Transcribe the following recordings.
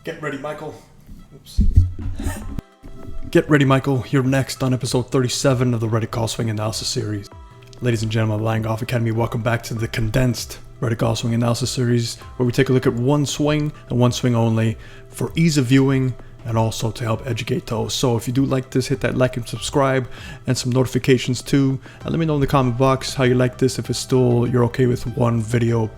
Get ready, Michael. Oops. Get ready, Michael. You're next on episode 37 of the Reddit Golf Swing Analysis Series. Ladies and gentlemen of the Lion Golf Academy, welcome back to the condensed Reddit Golf Swing Analysis Series, where we take a look at one swing and one swing only for ease of viewing and also to help educate those. So if you do like this, hit that like and subscribe and some notifications too. And let me know in the comment box how you like this, if it's still you're okay with one swing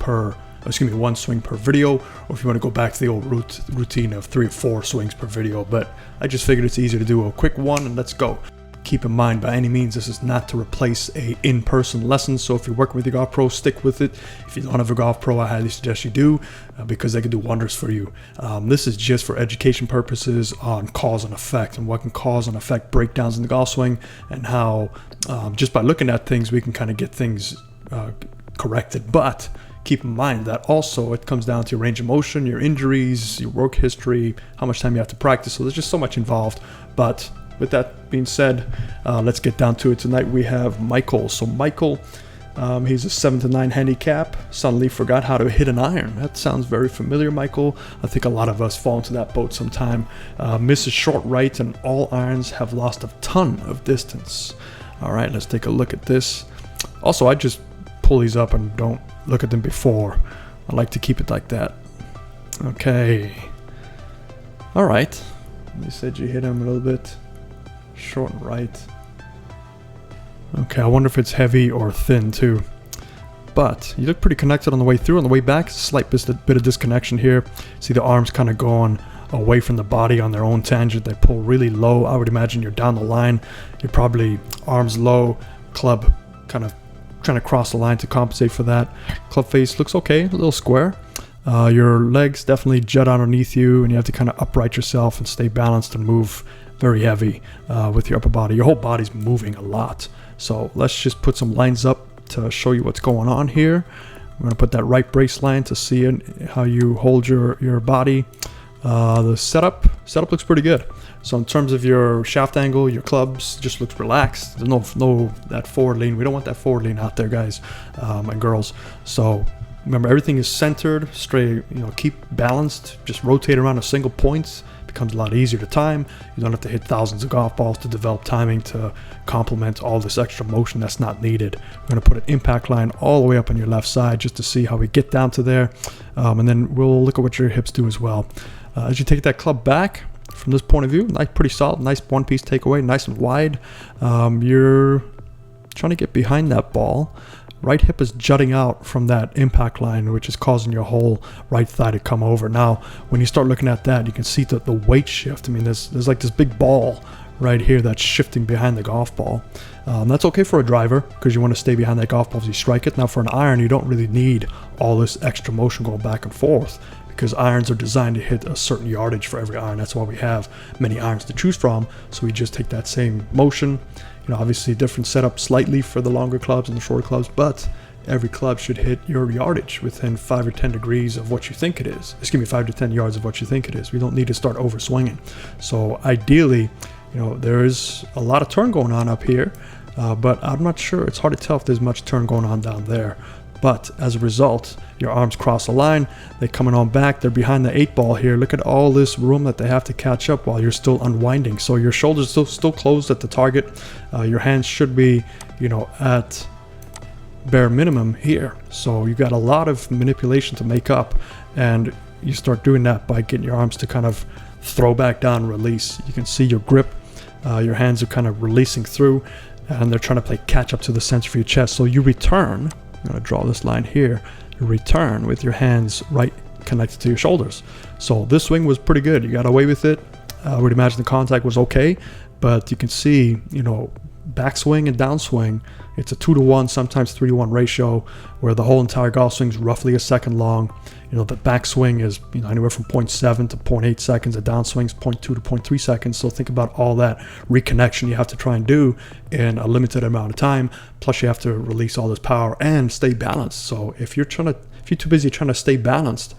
per video, or if you want to go back to the old routine of 3 or 4 swings per video. But I just figured it's easier to do a quick one and let's go. Keep in mind, by any means, this is not to replace a in-person lesson. So if you're working with your golf pro, stick with it. If you don't have a golf pro, I highly suggest you do, because they can do wonders for you. This is just for education purposes on cause and effect, and what can cause and affect breakdowns in the golf swing, and how just by looking at things we can kind of get things corrected. But keep in mind that also it comes down to your range of motion, your injuries, your work history, how much time you have to practice. So there's just so much involved. But with that being said, let's get down to it. Tonight we have Michael. So Michael, he's a 7 to 9 handicap. Suddenly forgot how to hit an iron. That sounds very familiar, Michael. I think a lot of us fall into that boat sometime. Misses short right, and all irons have lost a ton of distance. All right, let's take a look at this. Also, I just pull these up and don't look at them before. I like to keep it like that. Okay. All right. You said you hit him a little bit short and right. Okay, I wonder if it's heavy or thin too. But you look pretty connected on the way through. On the way back, slight bit of disconnection here. See the arms kind of going away from the body on their own tangent. They pull really low. I would imagine you're down the line. You're probably arms low, club kind of trying to cross the line to compensate for that. Club face looks okay, a little square. Your legs definitely jut underneath you, and you have to kind of upright yourself and stay balanced and move very heavy with your upper body. Your whole body's moving a lot. So let's just put some lines up to show you what's going on here. I'm going to put that right brace line to see how you hold your body. The setup looks pretty good. So in terms of your shaft angle, your clubs just looks relaxed. There's no that forward lean. We don't want that forward lean out there, guys and girls. So remember, everything is centered, straight. Keep balanced. Just rotate around a single point. Becomes a lot easier to time. You don't have to hit thousands of golf balls to develop timing to complement all this extra motion that's not needed. We're going to put an impact line all the way up on your left side just to see how we get down to there, and then we'll look at what your hips do as well. As you take that club back from this point of view, pretty solid, nice one-piece takeaway, nice and wide. You're trying to get behind that ball. Right hip is jutting out from that impact line, which is causing your whole right thigh to come over. Now, when you start looking at that, you can see the weight shift. I mean, there's like this big ball right here that's shifting behind the golf ball. That's okay for a driver because you want to stay behind that golf ball as you strike it. Now, for an iron, you don't really need all this extra motion going back and forth, because irons are designed to hit a certain yardage for every iron. That's why we have many irons to choose from. So we just take that same motion. Obviously different setup slightly for the longer clubs and the shorter clubs, but every club should hit your yardage within 5 or 10 degrees of what you think it is. 5 to 10 yards of what you think it is. We don't need to start over swinging. So ideally, there is a lot of turn going on up here, but I'm not sure. It's hard to tell if there's much turn going on down there. But as a result, your arms cross the line, they're coming on back, they're behind the 8 ball here. Look at all this room that they have to catch up while you're still unwinding. So your shoulders still closed at the target. Your hands should be, at bare minimum here. So you've got a lot of manipulation to make up, and you start doing that by getting your arms to kind of throw back down, release. You can see your grip, your hands are kind of releasing through, and they're trying to play catch up to the center of your chest. So you return. I'm going to draw this line here. You return with your hands right connected to your shoulders. So this swing was pretty good. You got away with it. I would imagine the contact was okay, but you can see, backswing and downswing, it's a 2-to-1, sometimes 3-to-1 ratio, where the whole entire golf swing is roughly a second long. The backswing is anywhere from 0.7 to 0.8 seconds. The downswing is 0.2 to 0.3 seconds. So think about all that reconnection you have to try and do in a limited amount of time. Plus you have to release all this power and stay balanced. So if you're too busy trying to stay balanced,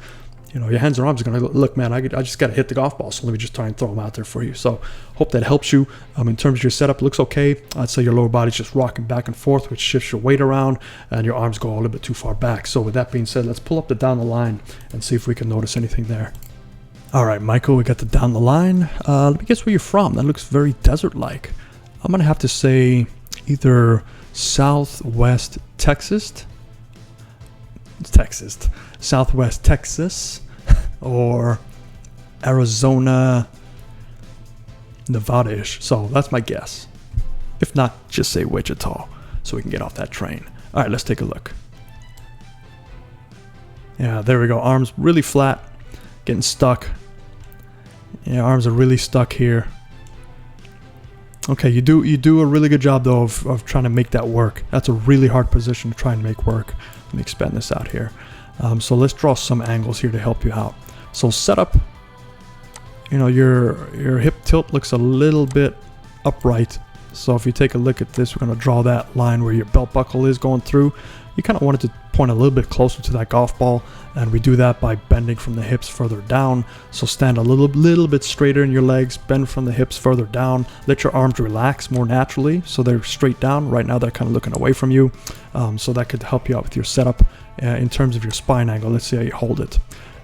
your hands and arms are going to look, man, I just got to hit the golf ball, so let me just try and throw them out there for you. So hope that helps you. In terms of your setup, it looks okay. I'd say your lower body's just rocking back and forth, which shifts your weight around, and your arms go a little bit too far back. So with that being said, let's pull up the down the line and see if we can notice anything there. All right, Michael, we got the down the line. Let me guess where you're from. That looks very desert-like. I'm gonna have to say either Southwest Texas, Southwest Texas, or Arizona, Nevada-ish. So that's my guess. If not, just say Wichita so we can get off that train. All right, let's take a look. Yeah, there we go. Arms really flat, getting stuck. Yeah, arms are really stuck here. Okay, you do a really good job though of trying to make that work. That's a really hard position to try and make work. Let me expand this out here. So let's draw some angles here to help you out. So setup, you know, your hip tilt looks a little bit upright. So if you take a look at this, we're going to draw that line where your belt buckle is going through. You kind of want it to point a little bit closer to that golf ball, and we do that by bending from the hips further down. So stand a little bit straighter in your legs, bend from the hips further down, let your arms relax more naturally so they're straight down. Right now they're kind of looking away from you, so that could help you out with your setup. In terms of your spine angle, let's see how you hold it.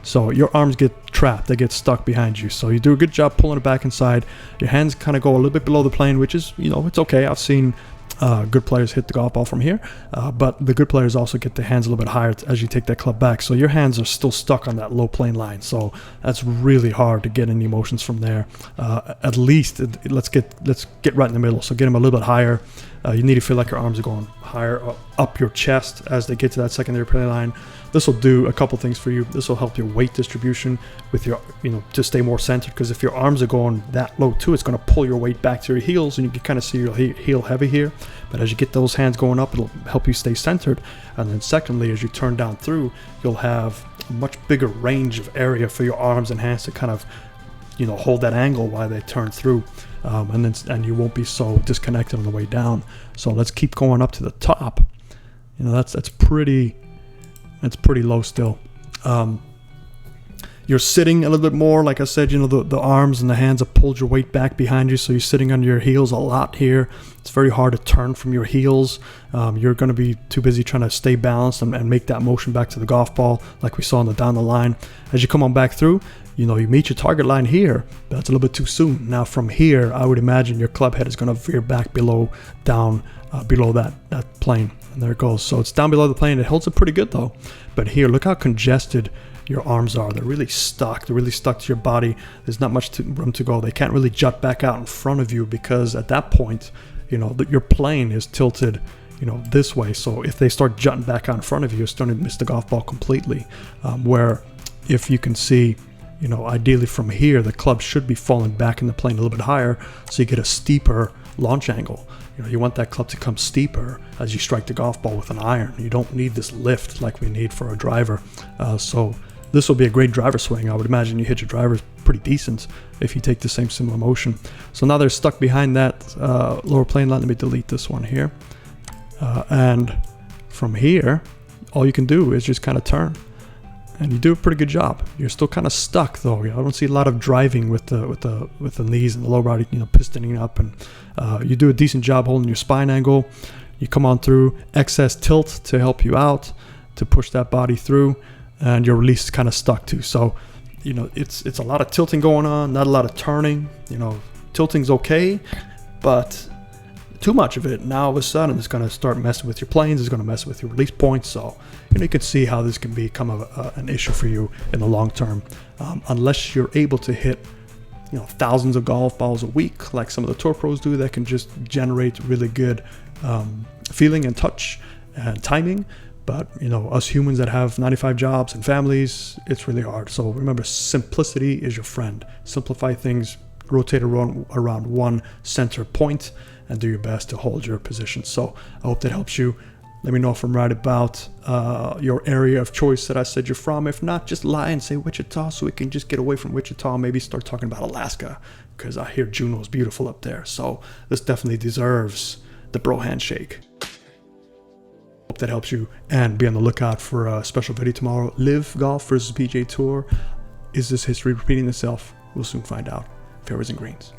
So your arms get trapped, they get stuck behind you. So you do a good job pulling it back inside. Your hands kind of go a little bit below the plane, which is, you know, it's okay. I've seen good players hit the golf ball from here, but the good players also get the hands a little bit higher as you take that club back. So your hands are still stuck on that low plane line. So that's really hard to get any motions from there. At least let's get right in the middle. So get them a little bit higher. You need to feel like your arms are going higher up your chest as they get to that secondary plane line. This will do a couple things for you. This will help your weight distribution with your, you know, to stay more centered, because if your arms are going that low too, it's going to pull your weight back to your heels, and you can kind of see your heel heavy here. But as you get those hands going up, it'll help you stay centered. And then secondly, as you turn down through, you'll have a much bigger range of area for your arms and hands to kind of, you know, hold that angle while they turn through. And you won't be so disconnected on the way down. So let's keep going up to the top. You know, that's pretty low still. You're sitting a little bit more. Like I said, you know, the arms and the hands have pulled your weight back behind you, so you're sitting on your heels a lot here. It's very hard to turn from your heels. You're going to be too busy trying to stay balanced and make that motion back to the golf ball like we saw on the down the line. As you come on back through, you know, you meet your target line here, but that's a little bit too soon. Now from here, I would imagine your club head is going to veer back below that plane. And there it goes. So it's down below the plane. It holds it pretty good though. But here, look how congested your arms are. They're really stuck. They're really stuck to your body. There's not much room to go. They can't really jut back out in front of you, because at that point, you know, your plane is tilted, you know, this way. So if they start jutting back out in front of you, you're starting to miss the golf ball completely. Where if you can see, you know, ideally from here, the club should be falling back in the plane a little bit higher, so you get a steeper launch angle. You know, you want that club to come steeper as you strike the golf ball with an iron. You don't need this lift like we need for a driver. So this will be a great driver swing. I would imagine you hit your driver pretty decent if you take the same similar motion. So now they're stuck behind that lower plane line. Let me delete this one here. And from here, all you can do is just kind of turn. And you do a pretty good job. You're still kind of stuck though. I don't see a lot of driving with the knees and the lower body, you know, pistoning up. And you do a decent job holding your spine angle. You come on through, excess tilt to help you out, to push that body through, and your release is kind of stuck too. So, you know, it's a lot of tilting going on, not a lot of turning. You know, tilting's okay, but too much of it, now all of a sudden it's going to start messing with your planes. It's going to mess with your release points. So, you know, you can see how this can become an issue for you in the long term, unless you're able to hit, you know, thousands of golf balls a week like some of the tour pros do, that can just generate really good feeling and touch and timing. But, you know, us humans that have 95 jobs and families, it's really hard. So remember, simplicity is your friend. Simplify things, rotate around one center point, and do your best to hold your position. So I hope that helps you. Let me know if I'm right about your area of choice that I said you're from. If not, just lie and say Wichita, so we can just get away from Wichita and maybe start talking about Alaska, because I hear Juneau's beautiful up there. So this definitely deserves the bro handshake. Hope that helps you, and be on the lookout for a special video tomorrow. Live Golf versus PGA Tour. Is this history repeating itself? We'll soon find out. Fairways and greens.